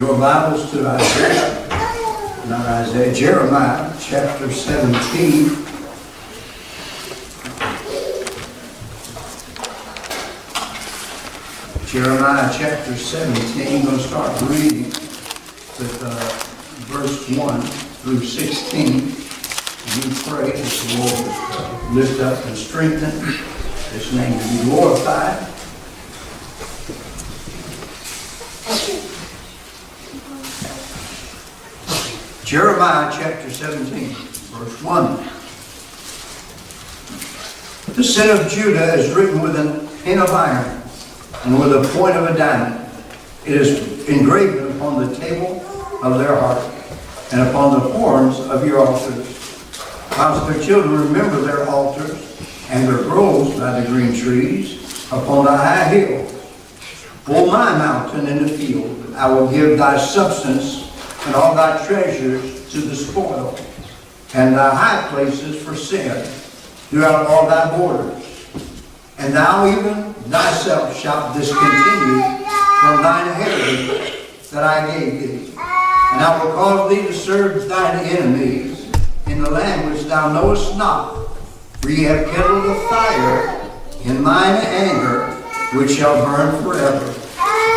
Your Bibles to Jeremiah chapter 17. Jeremiah chapter 17, I'm going to start reading with verse 1 through 16. And we pray that the Lord would lift up and strengthen His name to be glorified. Jeremiah chapter 17, verse 1. The sin of Judah is written with a pen of iron and with a point of a diamond. It is engraven upon the table of their heart and upon the horns of your altars. Whilst their children remember their altars and their groves by the green trees upon the high hills. O my mountain in the field, I will give thy substance and all thy treasures to the spoil, and thy high places for sin throughout all thy borders. And thou even thyself shalt discontinue from thine heritage that I gave thee. And I will cause thee to serve thine enemies in the land which thou knowest not. For ye have kindled a fire in mine anger, which shall burn forever.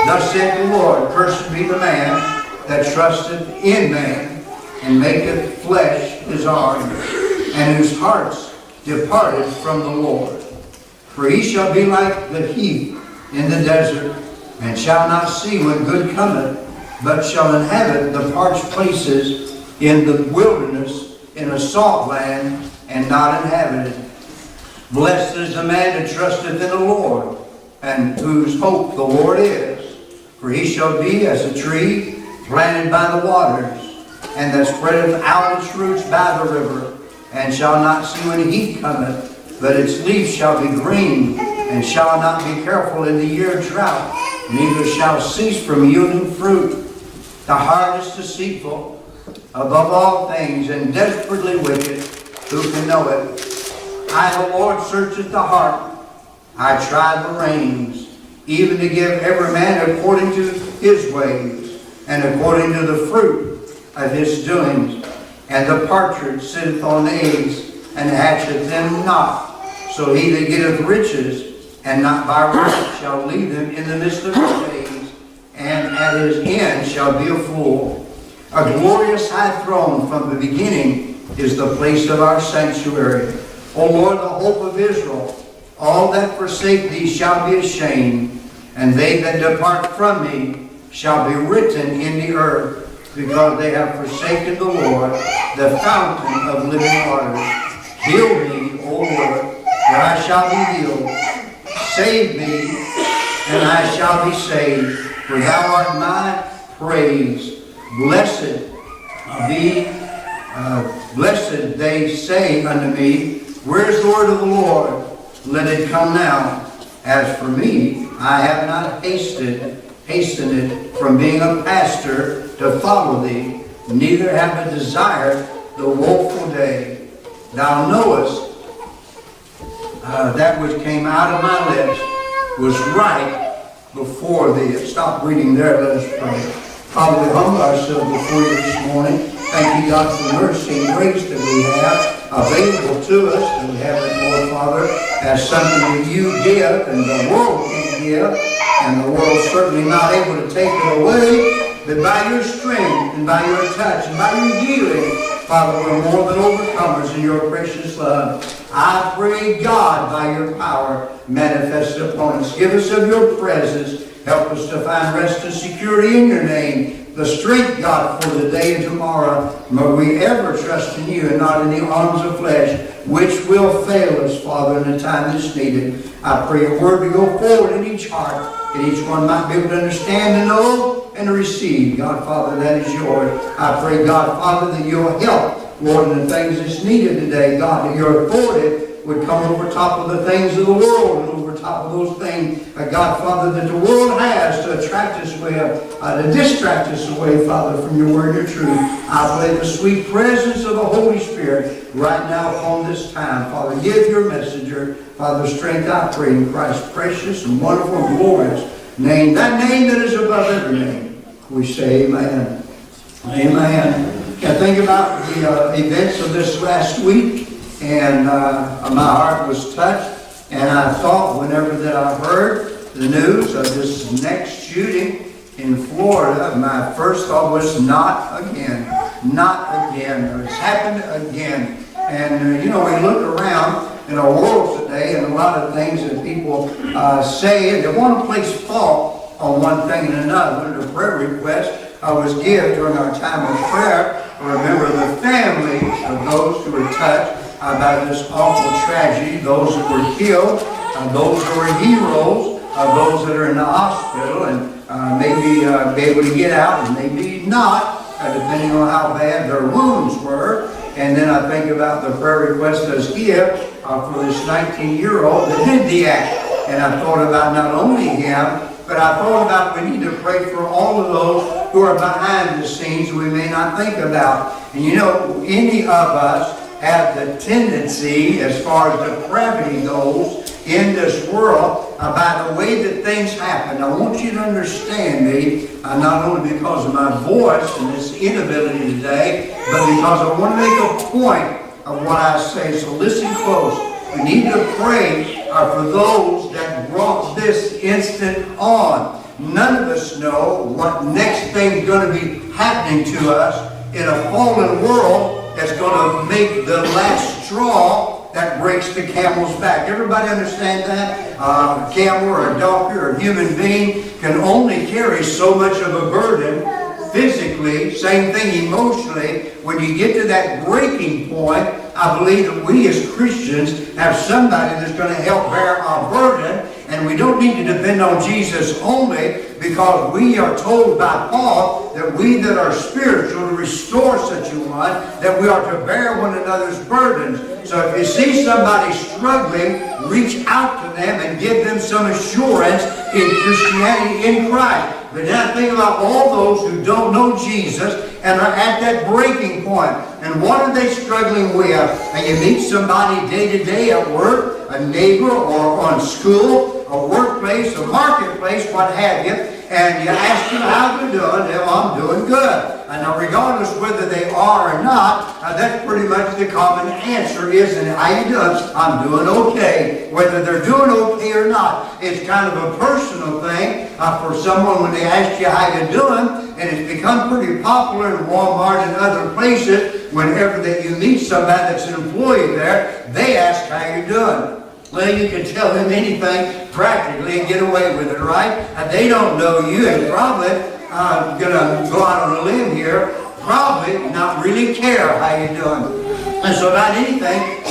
Thus saith the Lord, cursed be the man that trusteth in man, and maketh flesh his arm, and whose hearts departed from the Lord. For he shall be like the heath in the desert, and shall not see when good cometh, but shall inhabit the parched places in the wilderness, in a salt land, and not inhabited. Blessed is the man that trusteth in the Lord, and whose hope the Lord is. For he shall be as a tree planted by the waters, and that spreadeth out its roots by the river, and shall not see when heat cometh, but its leaf shall be green, and shall not be careful in the year of drought, neither shall cease from yielding fruit. The heart is deceitful above all things, and desperately wicked. Who can know it? I, the Lord, searcheth the heart. I try the reins, even to give every man according to his ways, and according to the fruit of his doings. And the partridge sitteth on eggs, and hatcheth them not. So he that getteth riches, and not by right, shall leave them in the midst of his days, and at his end shall be a fool. A glorious high throne from the beginning is the place of our sanctuary. O Lord, the hope of Israel, all that forsake thee shall be ashamed, and they that depart from me shall be written in the earth, because they have forsaken the Lord, the fountain of living waters. Heal me, O Lord, for I shall be healed. Save me, and I shall be saved, for thou art my praise. Blessed they say unto me, where is the word of the Lord? Let it come now. As for me, I have not hastened it from being a pastor to follow thee, neither have I desired the woeful day. Thou knowest that which came out of my lips was right before thee. Stop reading there, let us pray. Father, we humble ourselves before you this morning. Thank you, God, for mercy and grace that we have available to us, that we have it, Lord Father, as something that you give and the world can give, and the world certainly not able to take it away, but by your strength and by your touch and by your healing, Father, we're more than overcomers in your precious love. I pray, God, by your power manifested upon us, give us of your presence. Help us to find rest and security in your name. The strength, God, for the day and tomorrow. May we ever trust in you and not in the arms of flesh, which will fail us, Father, in the time that's needed. I pray your word to go forward in each heart, that each one might be able to understand and know and to receive. God, Father, that is yours. I pray, God, Father, that you'll help, Lord, in the things that's needed today. God, that your authority would come over top of the things of the world and over top of those things, God, Father, that the world has to attract us away, to distract us away, Father, from your word, your truth. I pray the sweet presence of the Holy Spirit right now upon this time. Father, give your messenger, Father, strength, I pray, in Christ's precious and wonderful and glorious name, that name that is above every name. we say amen. Amen. I think about the events of this last week, and my heart was touched, and I thought whenever that I heard the news of this next shooting in Florida, my first thought was not again. Not again. It's happened again. And you know, we look around in our world today and a lot of things that people say, and they want to place fault on one thing and another. One of the prayer requests I was given during our time of prayer, remember the families of those who were touched by this awful tragedy, those that were killed, those who were heroes, those that are in the hospital and maybe be able to get out and maybe not, depending on how bad their wounds were. And then I think about the prayer request as give for this 19-year-old that did the act. And I thought about not only him, but I thought about we need to pray for all of those who are behind the scenes we may not think about. And you know, any of us have the tendency, as far as depravity goes in this world, by the way that things happen. I want you to understand me, not only because of my voice and this inability today, but because I want to make a point of what I say. So listen close. We need to pray for those that brought this incident on. None of us know what next thing is going to be happening to us in a fallen world that's going to make the last straw that breaks the camel's back. Everybody understand that? A camel or a donkey or a human being can only carry so much of a burden physically, same thing emotionally. When you get to that breaking point, I believe that we as Christians have somebody that's going to help bear our burden, and we don't need to depend on Jesus only, because we are told by Paul that we that are spiritual to restore such a one, that we are to bear one another's burdens. So if you see somebody struggling, reach out to them and give them some assurance in Christianity in Christ. But then I think about all those who don't know Jesus and are at that breaking point. And what are they struggling with? And you meet somebody day to day at work, a neighbor, or on school, a workplace, a marketplace, what have you, and you ask them how they're doing. Well, I'm doing good. And now, regardless whether they are or not, that's pretty much the common answer, isn't it? How you doing? I'm doing okay. Whether they're doing okay or not, it's kind of a personal thing for someone when they ask you how you're doing. And it's become pretty popular in Walmart and other places. Whenever that you meet somebody that's an employee there, they ask how you're doing. Well, you can tell them anything practically and get away with it, right? They don't know you, and probably, I'm going to go out on a limb here, probably not really care how you're doing. And so about anything,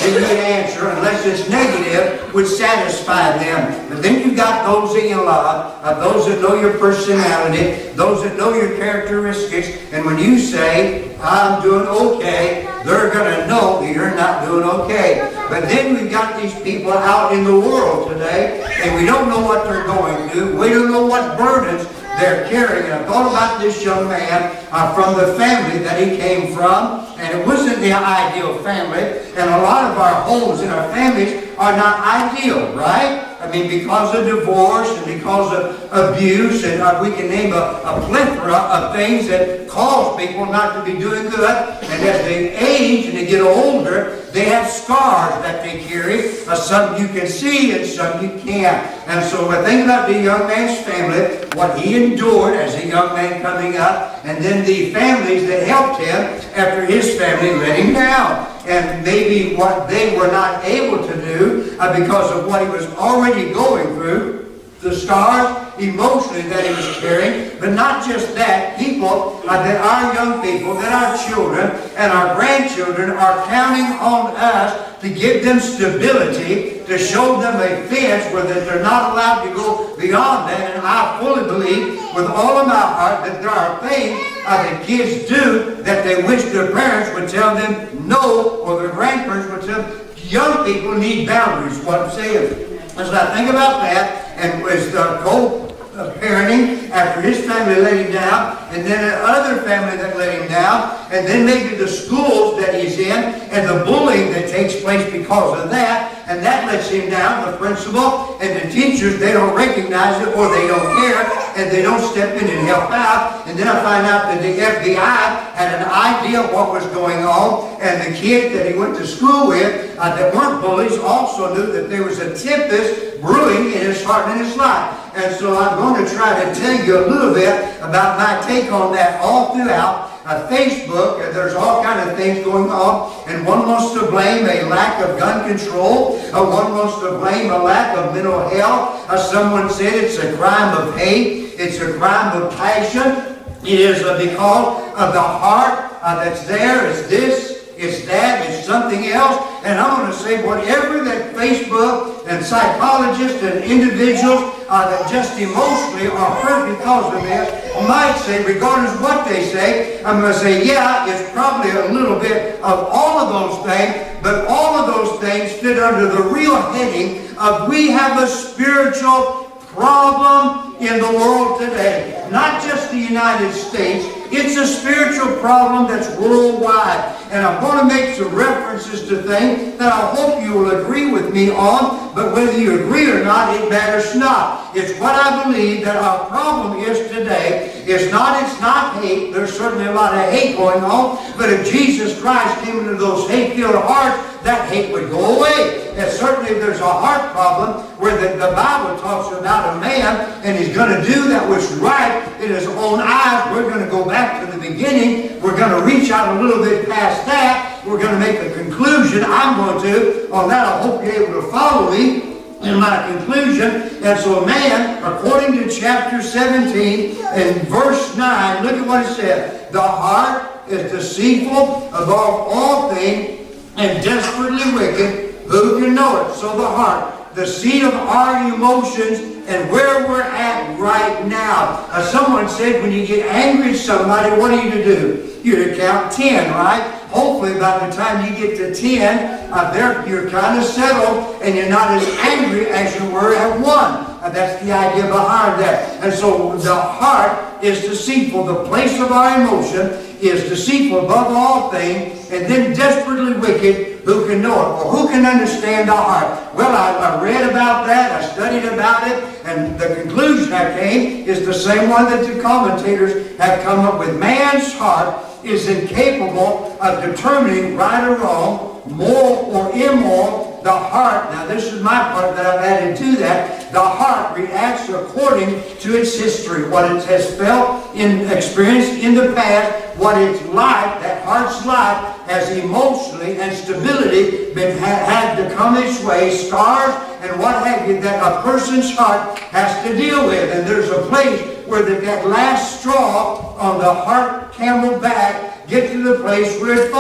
they would answer, unless it's negative, would satisfy them. But then you've got those that you love, those that know your personality, those that know your characteristics, and when you say, I'm doing okay, they're going to know that you're not doing okay. But then we've got these people out in the world today, and we don't know what they're going through. We don't know what burdens they're carrying. And I thought about this young man from the family that he came from, and it wasn't the ideal family. And a lot of our homes and our families are not ideal, right? I mean, because of divorce and because of abuse, and we can name a plethora of things that cause people not to be doing good. And as they age and they get older, they have scars that they carry. Some you can see and some you can't. And so when I think about the young man's family, what he endured as a young man coming up, and then the families that helped him after his family let him down. And maybe what they were not able to do because of what he was already going through, the scars emotionally that he was carrying. But not just that, people, that our young people, that our children and our grandchildren are counting on us to give them stability, to show them a fence where that they're not allowed to go beyond that. And I fully believe with all of my heart that there are things that kids do that they wish their parents would tell them no, or their grandparents would tell them. Young people need boundaries, what I'm saying. As I think about that, and as the co-parenting after his family let him down, and then another family that let him down, and then maybe the schools that he's in, and the bullying that takes place because of that, and that lets him down. The principal and the teachers, they don't recognize it, or they don't care, and they don't step in and help out. And then I find out that the FBI had an idea of what was going on, and the kids that he went to school with that weren't bullies also knew that there was a tempest brewing in his heart and his life. And so I'm going to try to tell you a little bit about my take on that all throughout Facebook. There's all kind of things going on, and one wants to blame a lack of gun control, one wants to blame a lack of mental health. Someone said it's a crime of hate, it's a crime of passion. It is because of the heart that's there. It's this, it's that, it's something else. And I'm going to say whatever that Facebook and psychologists and individuals that just emotionally are hurt because of this might say, regardless of what they say, I'm going to say, yeah, it's probably a little bit of all of those things, but all of those things fit under the real heading of we have a spiritual problem in the world today. Not just the United States. It's a spiritual problem that's worldwide. And I'm going to make some references to things that I hope you will agree with me on, but whether you agree or not, it matters not. It's what I believe that our problem is today. It's not hate. There's certainly a lot of hate going on, but if Jesus Christ came into those hate-filled hearts, that hate would go away. And certainly there's a heart problem where the Bible talks about a man, and he's going to do that which is right in his own eyes. We're going to go back to the beginning. We're going to reach out a little bit past that. We're going to make a conclusion. I'm going to. On that, I hope you're able to follow me in my conclusion. And so man, according to chapter 17 and verse 9, look at what it says. The heart is deceitful above all things and desperately wicked. Who can know it? So the heart, the seat of our emotions and where we're at right now. Someone said when you get angry at somebody, what are you to do? You're to count 10, right? Hopefully by the time you get to 10, you're kind of settled and you're not as angry as you were at 1. That's the idea behind that. And so the heart is deceitful. The place of our emotion is deceitful above all things, and then desperately wicked. Who can know it? Or who can understand the heart? Well, I read about that. I studied about it. And the conclusion I came is the same one that the commentators have come up with. Man's heart is incapable of determining right or wrong, moral or immoral. The heart, now this is my part that I've added to that, the heart reacts according to its history, what it has felt, experienced in the past, what its life, that heart's life, has emotionally and stability had to come its way, scars and what have you, that a person's heart has to deal with. And there's a place where that last straw on the heart camel back get to the place where it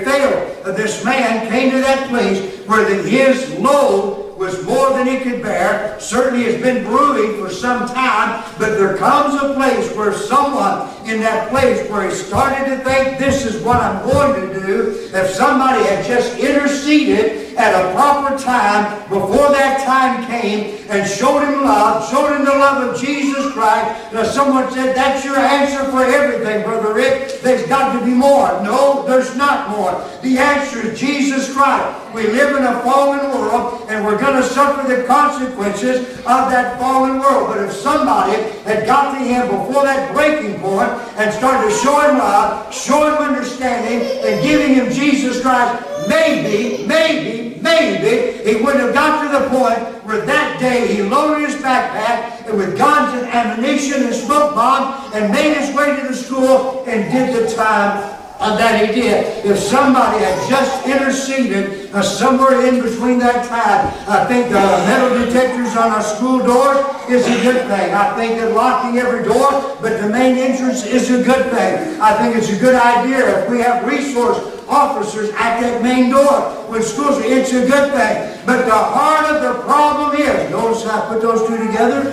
failed. This man came to that place where his load was more than he could bear. Certainly has been brewing for some time, but there comes a place where someone in that place where he started to think, this is what I'm going to do. If somebody had just interceded at a proper time before that time came and showed him love, showed him the love of Jesus Christ. Now someone said, that's your answer for everything, Brother Rick. There's got to be more. No, there's not more. The answer is Jesus Christ. We live in a fallen world, and we're going to suffer the consequences of that fallen world. But if somebody had got to him before that breaking point and started to show him love, show him understanding, and giving him Jesus Christ, maybe, he wouldn't have got to the point where that day he loaded his backpack and with guns and ammunition and smoke bombs and made his way to the school and did the time that he did. If somebody had just interceded somewhere in between that time, I think the metal detectors on our school doors is a good thing. I think that locking every door but the main entrance is a good thing. I think it's a good idea if we have resource officers at that main door when schools, it's a good thing. But the heart of the problem is, notice how I put those two together?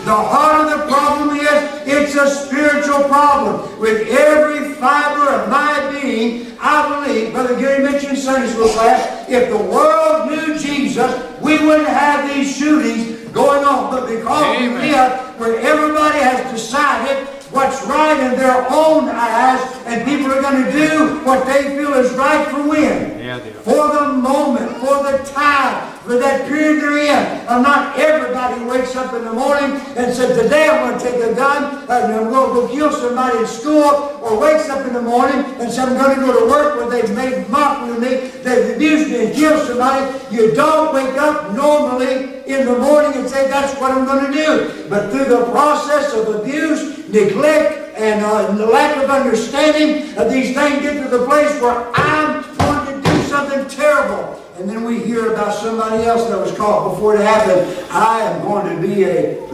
The heart of the problem is, it's a spiritual problem. With every fiber of my being, I believe, Brother Gary mentioned Sunday school class, if the world knew Jesus, we wouldn't have these shootings going on. But because we live where everybody has decided what's right in their own eyes, and people are going to do what they feel is right for when? For the moment, for the time, for that period they're in. Not everybody wakes up in the morning and says, today I'm going to take a gun and I'm going to go kill somebody in school, or wakes up in the morning and says, I'm going to go to work where they've made mockery of me, they've abused me and killed somebody. You don't wake up normally in the morning and say, that's what I'm going to do. But through the process of abuse, neglect, and the lack of understanding, these things get to the place where I'm going to do something terrible. And then we hear about somebody else that was caught before it happened. I am going to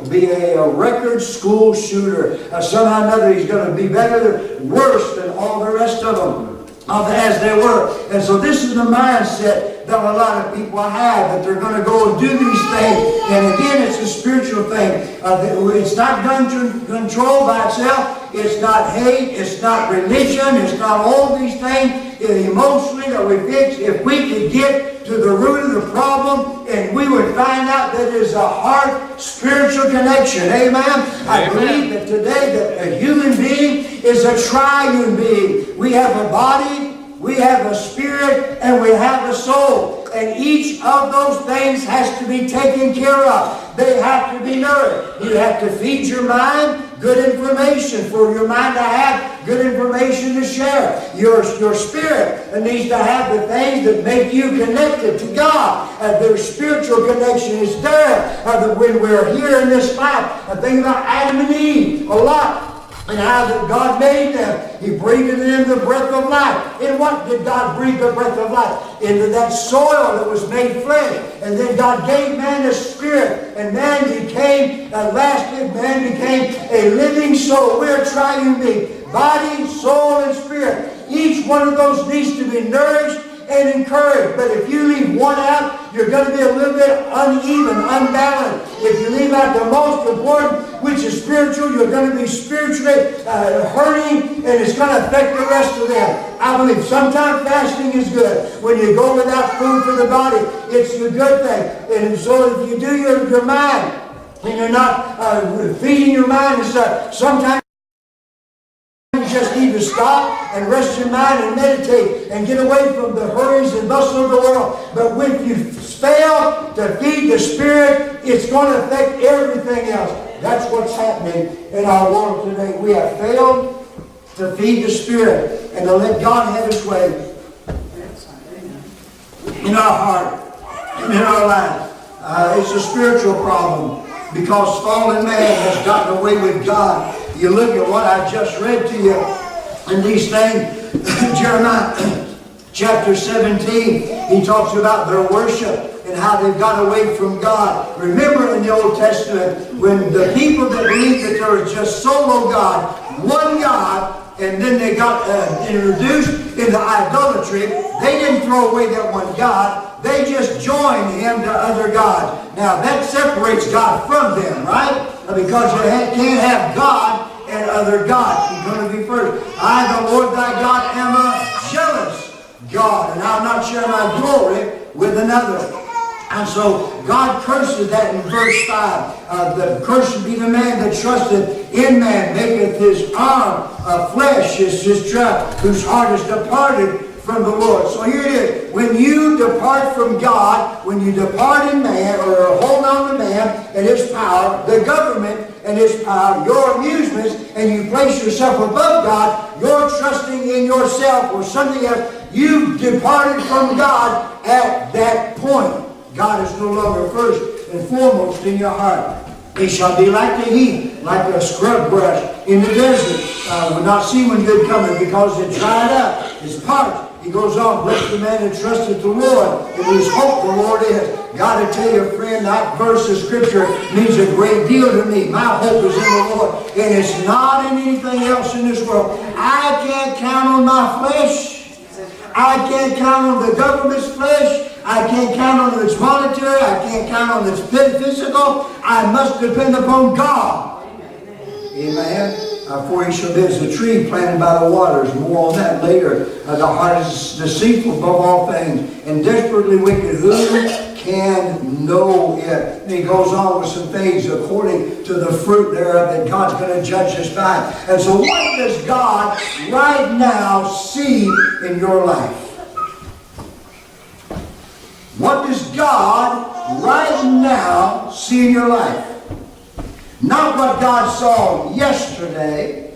be a record school shooter. Somehow or another he's going to be better, worse than all the rest of them. As they were. And so this is the mindset that a lot of people have, that they're going to go and do these things. And again, it's a spiritual thing. It's not gun control by itself. It's not hate. It's not religion. It's not all these things emotionally that we fix. If we could get to the root of the problem, and we would find out that there's a heart spiritual connection. Amen? I believe that today that a human being is a triune being. We have a body, we have a spirit, and we have a soul. And each of those things has to be taken care of. They have to be nourished. You have to feed your mind good information for your mind to have good information to share. Your spirit needs to have the things that make you connected to God. Their spiritual connection is there. When we're here in this life, I think about Adam and Eve a lot. And how that God made them. He breathed in them the breath of life. In what did God breathe the breath of life? Into that soil that was made flesh. And then God gave man a spirit. And man became, man became a living soul. We're a triune being. Body, soul, and spirit. Each one of those needs to be nourished and encouraged. But if you leave one out, you're going to be a little bit uneven, unbalanced. If you leave out the most important, which is spiritual, you're going to be spiritually hurting, and it's going to affect the rest of them. I believe sometimes fasting is good. When you go without food for the body, it's a good thing. And so if you do your mind, and you're not feeding your mind and stuff, sometimes you just need to stop and rest your mind and meditate and get away from the hurries and bustle of the world. But when you fail to feed the Spirit, it's going to affect everything else. That's what's happening in our world today. We have failed to feed the Spirit and to let God have His way in our heart and in our life. It's a spiritual problem because fallen man has gotten away with God. You look at what I just read to you, and these things, Jeremiah chapter 17, he talks about their worship and how they've got away from God. Remember in the Old Testament, when the people that believed that there was just solo God, one God, and then they got introduced into idolatry, they didn't throw away that one God. They just joined Him to other gods. Now that separates God from them, right? Because you can't have God and other gods. You're going to be first. I, the Lord thy God, am a jealous God, and I'll not share my glory with another. And so God curses that in verse 5. The cursed be the man that trusteth in man, maketh his arm flesh, his trust, whose heart is departed from the Lord. So here it is. When you depart from God, when you depart in man, or hold on to man and his power, the government and his power, your amusements, and you place yourself above God, you're trusting in yourself or something else, you've departed from God at that point. God is no longer first and foremost in your heart. He shall be like the heath, like a scrub brush in the desert. Will not see when good cometh, because it dried up, it's parched. He goes on, bless the man that trusteth the Lord, and whose hope the Lord is. Got to tell you, friend, that verse of Scripture means a great deal to me. My hope is in the Lord, and it's not in anything else in this world. I can't count on my flesh. I can't count on the government's flesh. I can't count on its monetary. I can't count on its physical. I must depend upon God. Amen. For he shall be as a tree planted by the waters. More on that later. The heart is deceitful above all things, and desperately wicked. Who can know it? And he goes on with some things according to the fruit thereof that God's going to judge us by. And so what does God right now see in your life? What does God right now see in your life? Not what God saw yesterday,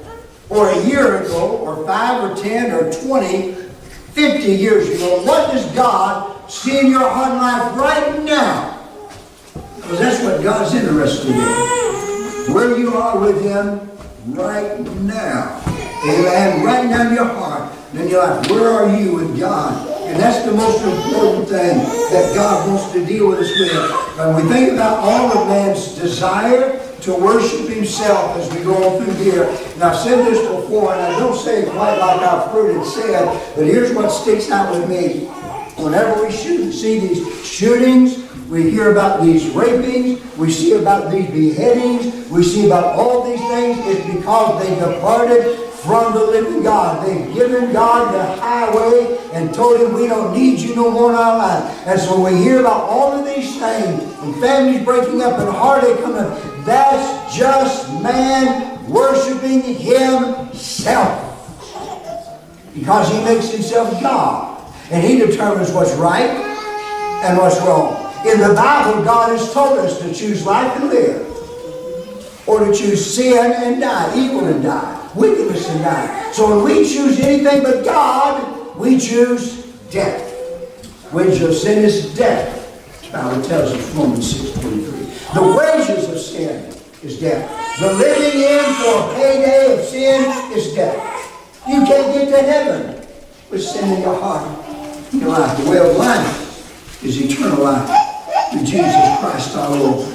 or a year ago, or 5 or 10 or 20, 50 years ago. What does God see in your heart and life right now? Because that's what God's interested in. Where you are with Him right now. Amen. Right now in your heart. And in your life. Where are you with God? And that's the most important thing that God wants to deal with us with. When we think about all of man's desire to worship himself as we go on through here. And I've said this before, and I don't say it quite like I've heard it said, but here's what sticks out with me. Whenever we see these shootings, we hear about these rapings, we see about these beheadings, we see about all these things, it's because they departed from the living God. They've given God the highway and told Him we don't need you no more in our life. And so we hear about all of these things, and families breaking up and heartache coming. That's just man worshiping himself. Because he makes himself God. And he determines what's right and what's wrong. In the Bible, God has told us to choose life and live. Or to choose sin and die, evil and die, wickedness and die. So when we choose anything but God, we choose death. Wages of sin is death. The Bible tells us, Romans 6:23. The wages of sin is death. The living in for a payday of sin is death. You can't get to heaven with sin in your heart, in your life. The way of life is eternal life through Jesus Christ our Lord.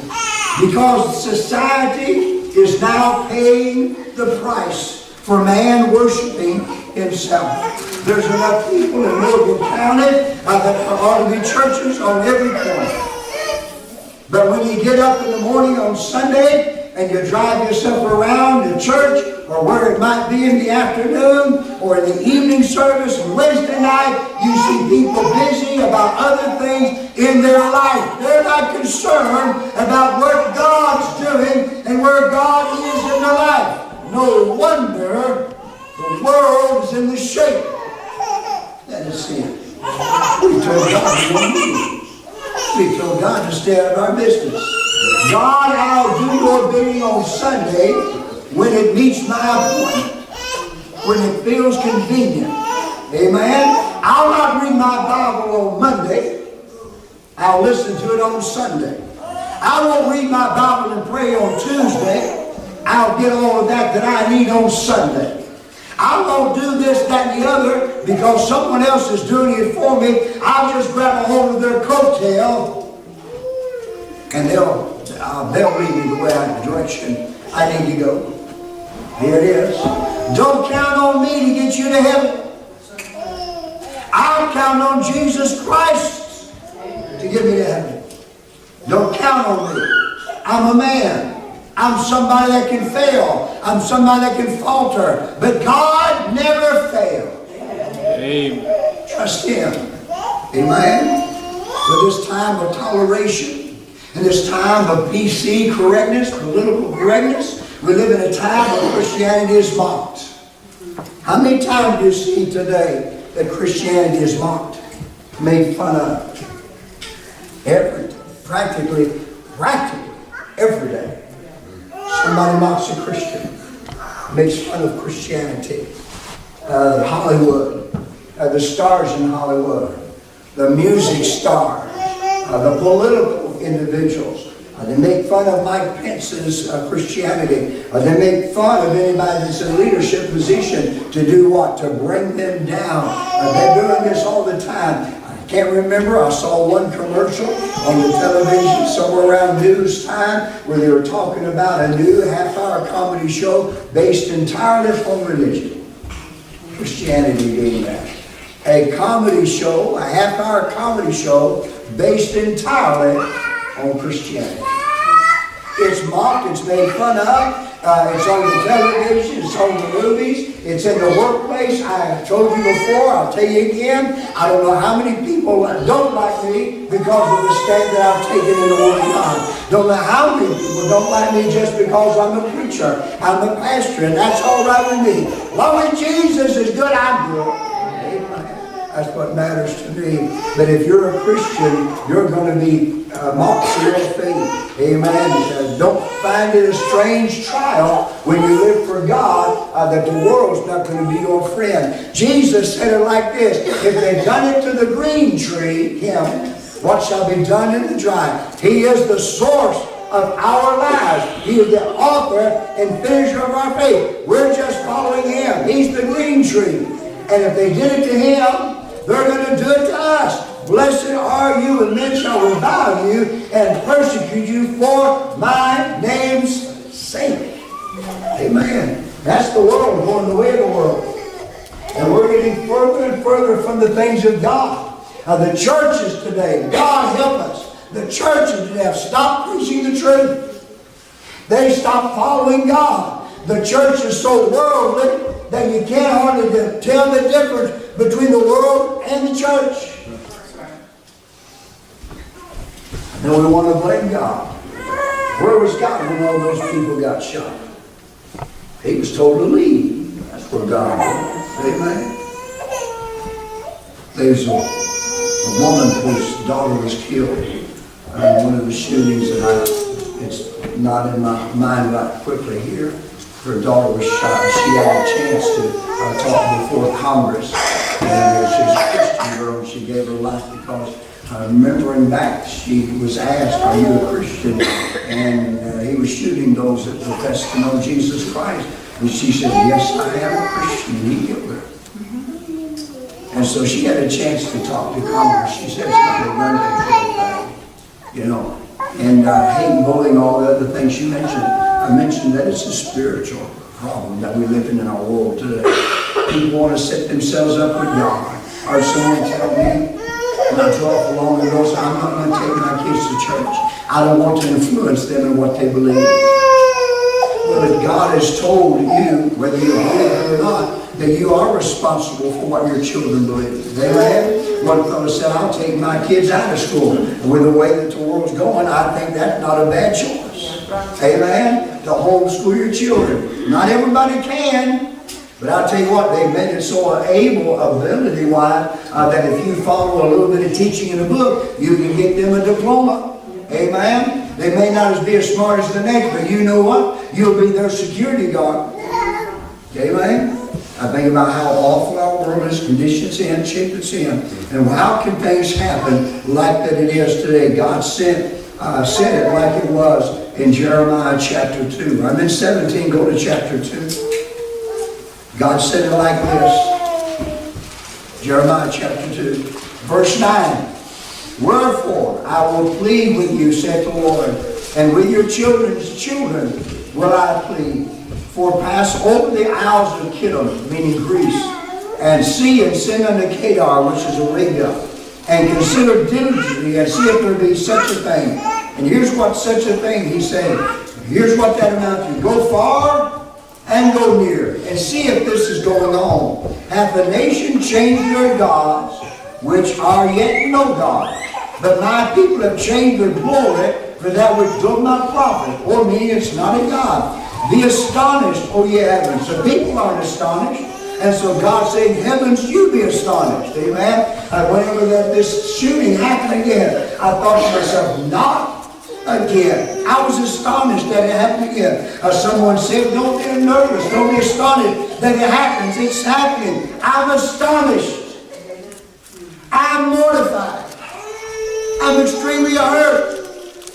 Because society is now paying the price for man worshiping himself. There's enough people in Morgan County that ought to be churches on every corner. But when you get up in the morning on Sunday and you drive yourself around the church, or where it might be in the afternoon, or in the evening service on Wednesday night, you see people busy about other things in their life. They're not concerned about what God's doing and where God is in their life. No wonder the world is in the shape that it's in. We told God we don't need it. We told God to stay out of our business. God, I'll do your bidding on Sunday when it meets my appointment, when it feels convenient. Amen? I'll not read my Bible on Monday. I'll listen to it on Sunday. I won't read my Bible and pray on Tuesday. I'll get all of that I need on Sunday. I won't do this, that, and the other because someone else is doing it for me. I'll just grab a hold of their coattail and they'll lead me the way the direction I need to go. Here it is. Don't count on me to get you to heaven. I'll count on Jesus Christ to get me to heaven. Don't count on me. I'm a man. I'm somebody that can fail. I'm somebody that can falter. But God never fails. Amen. Trust Him. Amen. For this time of toleration and this time of PC correctness, political correctness, we live in a time where Christianity is mocked. How many times do you see today that Christianity is mocked, made fun of? Practically every day. Somebody mocks a Christian, makes fun of Christianity. Hollywood, the stars in Hollywood, the music stars, the political individuals. They make fun of Mike Pence's Christianity. They make fun of anybody that's in a leadership position to do what? To bring them down. They're doing this all the time. I can't remember. I saw one commercial on the television somewhere around news time where they were talking about a new half-hour comedy show based entirely on religion. Christianity being that. A comedy show, a half-hour comedy show based entirely on Christianity. It's mocked, it's made fun of, it's on the television, it's on the movies, it's in the workplace. I have told you before, I'll tell you again, I don't know how many people don't like me because of the stand that I've taken in the Word of God. Don't know how many people don't like me just because I'm a preacher, I'm a pastor, and that's all right with me. As long as Jesus is good, I'm good. Amen. That's what matters to me. But if you're a Christian, you're going to be mocked for your faith. Amen. Don't find it a strange trial when you live for God that the world's not going to be your friend. Jesus said it like this: if they've done it to the green tree, him, what shall be done in the dry? He is the source of our lives. He is the author and finisher of our faith. We're just following him. He's the green tree. And if they did it to him, they're going to do it to us. Blessed are you when men shall revile you and persecute you for my name's sake. Amen. That's the world going the way of the world. And we're getting further and further from the things of God. The churches today, God help us, the churches today have stopped preaching the truth. They stopped following God. The church is so worldly that you can't hardly tell the difference between the world and the church. And we want to blame God. Where was God when all those people got shot? He was told to leave. That's where God was. Amen. There's a woman whose daughter was killed in one of the shootings, and it's not in my mind right quickly here. Her daughter was shot, and she had a chance to talk before Congress. And she was a Christian girl, and she gave her life because, remembering back, she was asked, "Are you a Christian?" And he was shooting those that professed to know Jesus Christ. And she said, "Yes, I am a Christian." And he killed her. And so she had a chance to talk to Congress. She said it's not a gun control thing, you know. And hate, bullying, all the other things she mentioned. I mentioned that it's a spiritual problem that we live in our world today. People want to set themselves up with God. Or someone tell me, not too awful long ago, so I'm not going to take my kids to church. I don't want to influence them in what they believe. Well, if God has told you, whether you believe it or not, that you are responsible for what your children believe. Amen? One fellow said, "I'll take my kids out of school." And with the way that the world's going, I think that's not a bad choice. Amen? To homeschool your children. Not everybody can. But I'll tell you what, they've made it so able, ability-wise, that if you follow a little bit of teaching in a book, you can get them a diploma. Amen? They may not be as smart as the next, but you know what? You'll be their security guard. Amen? I think about how awful our world is, conditions in, shape it's in, and how can things happen like that it is today. God said it like it was in Jeremiah chapter 2. I'm in 17, go to chapter 2. God said it like this. Jeremiah chapter 2, verse 9. "Wherefore I will plead with you, saith the Lord, and with your children's children will I plead. For pass over the isles of Kittim," meaning Greece, "and see and send unto Kedar," which is Arabia, "and consider diligently and see if there be such a thing." And here's what such a thing, he said. Here's what that amounts to. "Go far and go near, and see if this is going on. Hath the nation changed their gods, which are yet no gods? But my people have changed their glory for that which doth not profit," or meaning it's not a God. "Be astonished, O ye heavens." The people aren't astonished. And so God saying, "Heavens, you be astonished." Amen. Whenever this shooting happened again, I thought to myself, not again. I was astonished that it happened again. Someone said, "Don't get nervous, don't be astonished that it happens." It's happening. I'm astonished. I'm mortified. I'm extremely hurt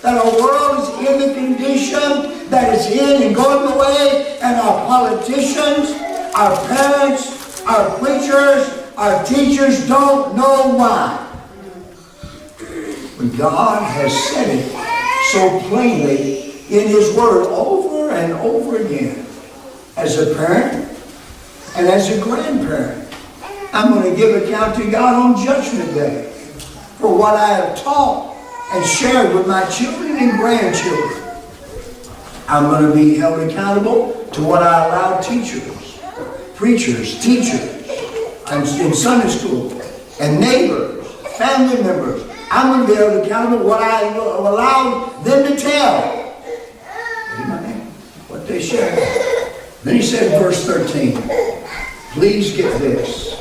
that our world is in the condition that it's in and going away, and our politicians, our parents, our preachers, our teachers don't know why. When God has said it so plainly in His Word over and over again. As a parent and as a grandparent, I'm going to give account to God on Judgment Day for what I have taught and shared with my children and grandchildren. I'm going to be held accountable to what I allow teachers, preachers, teachers, and in Sunday school, and neighbors, family members. I'm going to be held accountable to what I allow them to tell. Amen. What they share. Then he said in verse 13, please get this.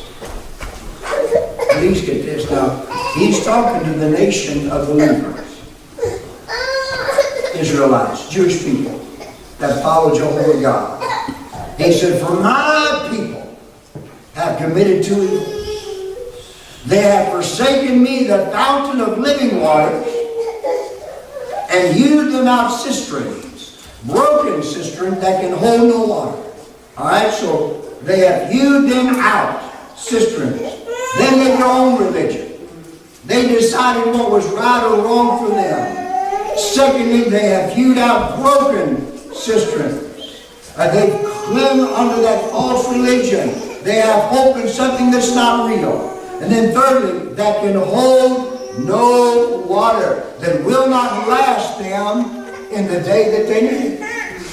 please get this now. He's talking to the nation of believers. Israelites, Jewish people that follow Jehovah God. He said, for my people have committed to evil. They have forsaken me, the fountain of living waters, and hewed them out cisterns, broken cisterns that can hold no water. Alright, so they have hewed them out cisterns. They made their own religion. They decided what was right or wrong for them. Secondly, they have hewed out broken cisterns. They've clung under that false religion. They have hope in something that's not real. And then thirdly, that can hold no water, that will not last them in the day that they need it.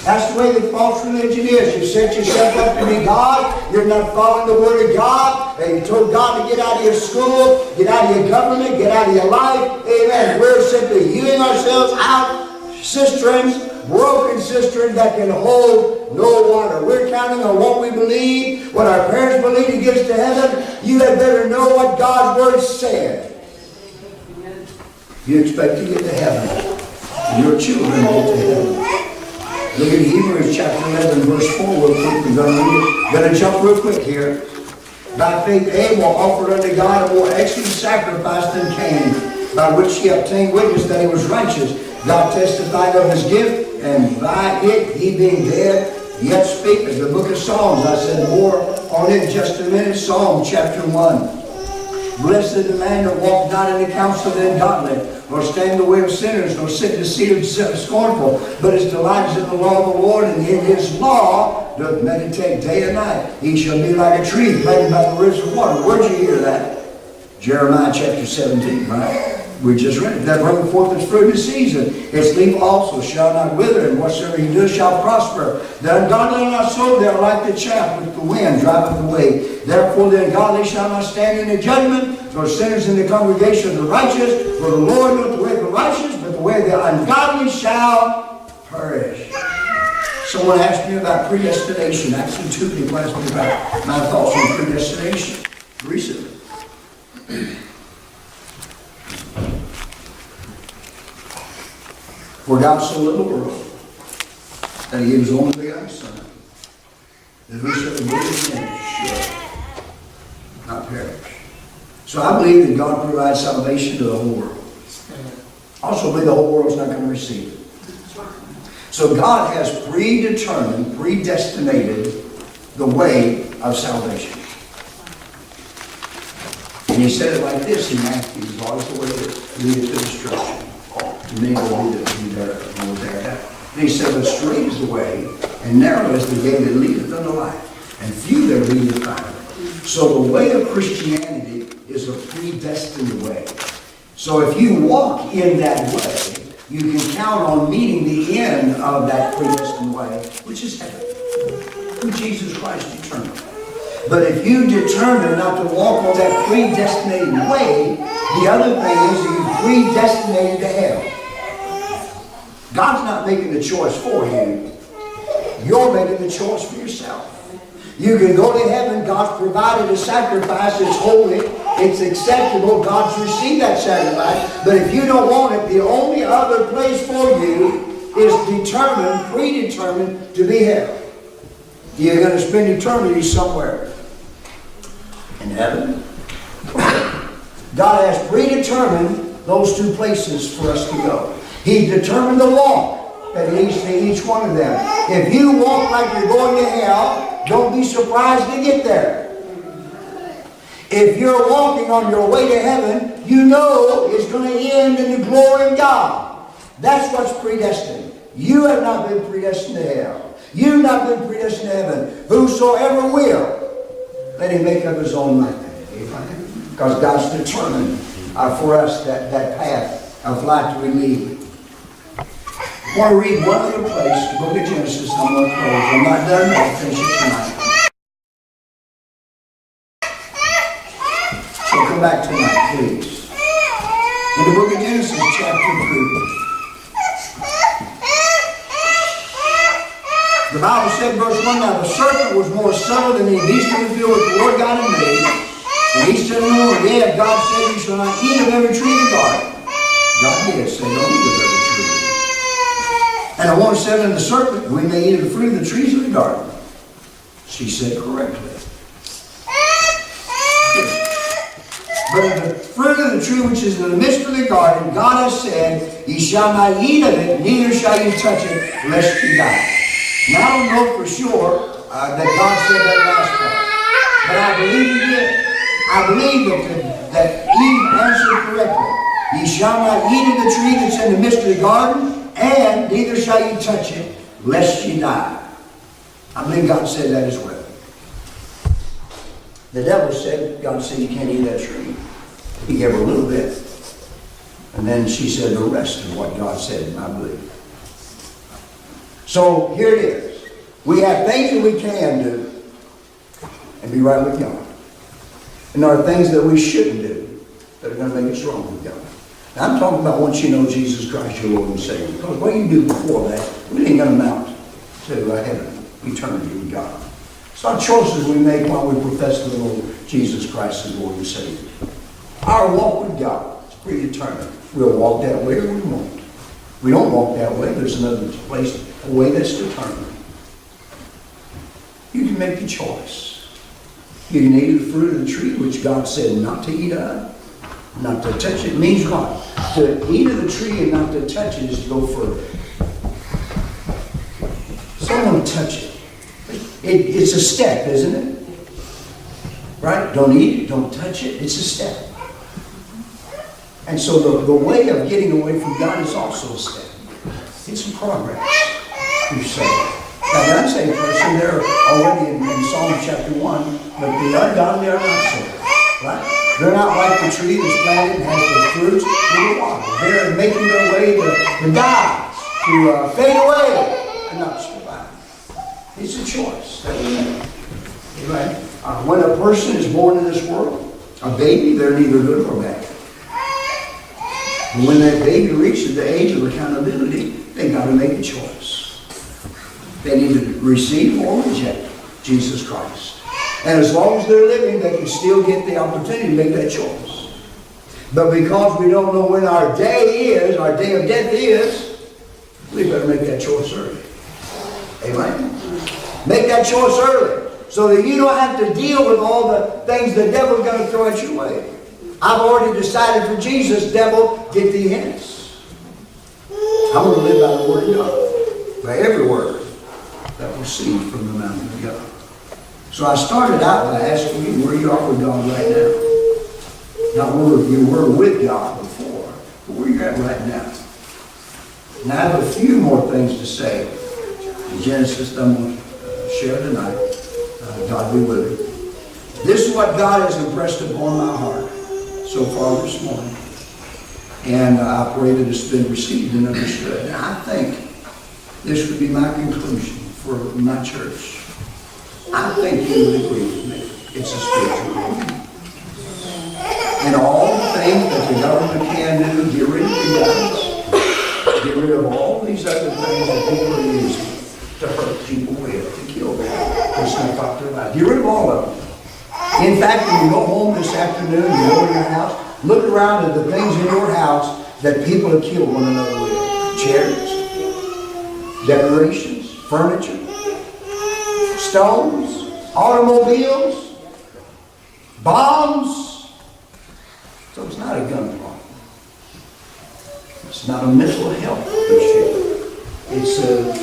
That's the way that false religion is. You set yourself up to be God. You're not following the Word of God. And you told God to get out of your school, get out of your government, get out of your life. Amen. We're simply hewing ourselves out cisterns, broken cisterns that can hold no water. We're counting on what we believe, what our parents believe to get us to heaven. You had better know what God's Word said. You expect to get to heaven. And your children get to heaven. Look at Hebrews chapter 11, verse 4 real quick. We're going to jump real quick here. By faith Abel offered unto God a more excellent sacrifice than Cain, by which he obtained witness that he was righteous. God testified of his gift, and by it he being dead yet speaketh. The book of Psalms, I said more on it in just a minute. Psalm chapter 1. Blessed the man that walketh not in the counsel of the ungodly, nor stand in the way of sinners, nor sit in the seat of the scornful, but his delight is in the law of the Lord, and in his law doth meditate day and night. He shall be like a tree planted by the rivers of water. Where'd you hear that? Jeremiah chapter 17, right? We just read it. That bringeth forth its fruit in season. Its leaf also shall not wither, and whatsoever he doeth shall prosper. The ungodly are not so, they are like the chaff which the wind driveth away. Therefore the ungodly shall not stand in the judgment, nor sinners in the congregation of the righteous. For the Lord knoweth the way of the righteous, but the way of the ungodly shall perish. Someone asked me about predestination. Actually, two people asked me about my thoughts on predestination recently. For God so loved the world that he gave his only begotten Son, that whosoever believes in him shall not perish. So I believe that God provides salvation to the whole world. I also believe the whole world's not going to receive it. So God has predetermined, predestinated the way of salvation. And he said it like this in Matthew: "God is the way that leadeth to destruction. Many will be there. And he said, but straight is the way, and narrow is the gate that leadeth unto life, and few there be that find it." So the way of Christianity is a predestined way. So if you walk in that way, you can count on meeting the end of that predestined way, which is heaven, who Jesus Christ determined. But if you determine not to walk on that predestinated way, the other thing is that you're predestinated to hell. God's not making the choice for you. You're making the choice for yourself. You can go to heaven. God's provided a sacrifice. It's holy. It's acceptable. God's received that sacrifice. But if you don't want it, the only other place for you is determined, predetermined to be hell. You're going to spend eternity somewhere. In heaven. God has predetermined those two places for us to go. He determined the walk that leads to each one of them. If you walk like you're going to hell, don't be surprised to get there. If you're walking on your way to heaven, you know it's going to end in the glory of God. That's what's predestined. You have not been predestined to hell. You've not been predestined to heaven. Whosoever will, let him make up his own mind. Because God's determined for us that path of life that we lead. I want to read one other place, the book of Genesis. I'm going to close. I'm not done. I'll finish it tonight. So come back tonight, please. In the book of Genesis, chapter 3. The Bible said, verse 1, "Now the serpent was more subtle than any beast of the field which the Lord God had made. And He said, no, yeah, God said you shall not eat of every tree in the garden. God did say, don't eat of every tree. And the woman said unto the serpent, we may eat of the fruit of the trees of the garden. She said correctly. But of the fruit of the tree which is in the midst of the garden, God has said, ye shall not eat of it, neither shall you touch it, lest you die. Now I don't know for sure that God said that last part. But I believe He did. I believe that Eve answered correctly. Ye shall not eat of the tree that's in the midst of the garden, and neither shall you touch it, lest you die. I believe God said that as well. The devil said, God said you can't eat that tree. He gave her a little bit. And then she said the rest of what God said, I believe. So here it is. We have things that we can do and be right with God. And there are things that we shouldn't do that are going to make us wrong with God. Now, I'm talking about once you know Jesus Christ, your Lord and Savior. Because what you do before that, we ain't going to amount to heaven, eternity with God. It's not choices we make while we profess the Lord Jesus Christ as Lord and Savior. Our walk with God is predetermined. We'll walk that way or we won't. If we don't walk that way, there's another place, a way that's determined. You can make the choice. You can eat of the fruit of the tree, which God said not to eat of, not to touch it. It means what? To eat of the tree and not to touch it is to go further. Someone touch it. It's a step, isn't it? Right? Don't eat it, don't touch it. It's a step. And so the way of getting away from God is also a step. It's a progress, you say. Now, the unsaved person, they're already in Psalm chapter 1, but the ungodly are not so. Right? They're not like the tree that's planted and has the fruits in the water. They're making their way to die, to fade away, and not survive. It's a choice that we make. Right? When a person is born in this world, a baby, they're neither good nor bad. But when that baby reaches the age of accountability, they got to make a choice. They need to receive or reject Jesus Christ. And as long as they're living, they can still get the opportunity to make that choice. But because we don't know when our day is, our day of death is, we better make that choice early. Amen? Make that choice early so that you don't have to deal with all the things the devil's going to throw at your way. I've already decided for Jesus, devil, get thee hence. I'm going to live by the word of God. By every word that proceeds from the mouth of God. So I started out by asking you where you are with God right now. Not where you were with God before, but where you're at right now. And I have a few more things to say. In Genesis, I'm going to share tonight. God be with you. This is what God has impressed upon my heart so far this morning. And I pray that it's been received and understood. And I think this would be my conclusion for my church. I think you would agree with me. It's a spiritual thing. And all the things that the government can do, get rid of the guns, get rid of all these other things that people are using to hurt people with, to kill them, to snuff out their lives. Get rid of all of them. In fact, when you go home this afternoon, you go in your house, look around at the things in your house that people have killed one another with. Chairs, decorations, furniture, stones, automobiles, bombs. So it's not a gun problem. It's not a mental health issue. It's a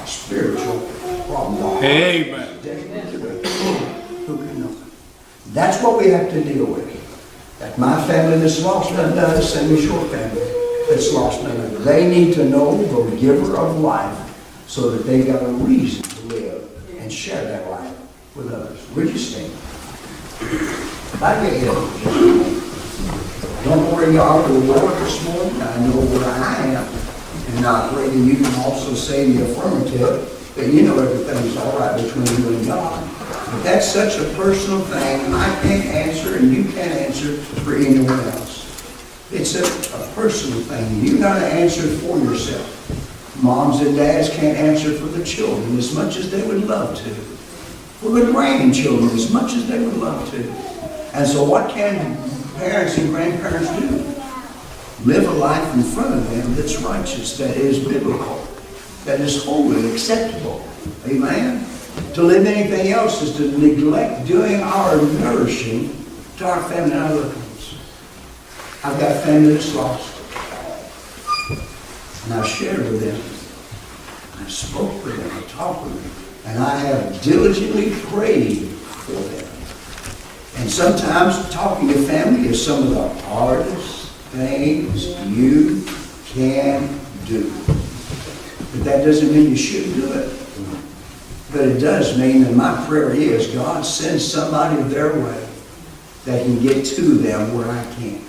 spiritual problem. Amen. Who can know? That's what we have to deal with. That my family that's lost none does, same as your family that's lost none of. They need to know the giver of life so that they got a reason to live and share that life with others. Would you stand? I get you. Don't worry, y'all, for the Lord this morning. I know where I am. And I pray that you can also say the affirmative that you know everything's all right between you and God. But that's such a personal thing, I can't answer and you can't answer for anyone else. It's a personal thing. You got to answer for yourself. Moms and dads can't answer for the children as much as they would love to. For the grandchildren as much as they would love to. And so what can parents and grandparents do? Live a life in front of them that's righteous, that is biblical, that is holy and acceptable. Amen? To live anything else is to neglect doing our nourishing to our family and our loved ones. I've got family that's lost. And I've shared with them. I spoke with them. I talked with them. And I have diligently prayed for them. And sometimes talking to family is some of the hardest things you can do. But that doesn't mean you shouldn't do it. But it does mean that my prayer is God sends somebody their way that can get to them where I can't.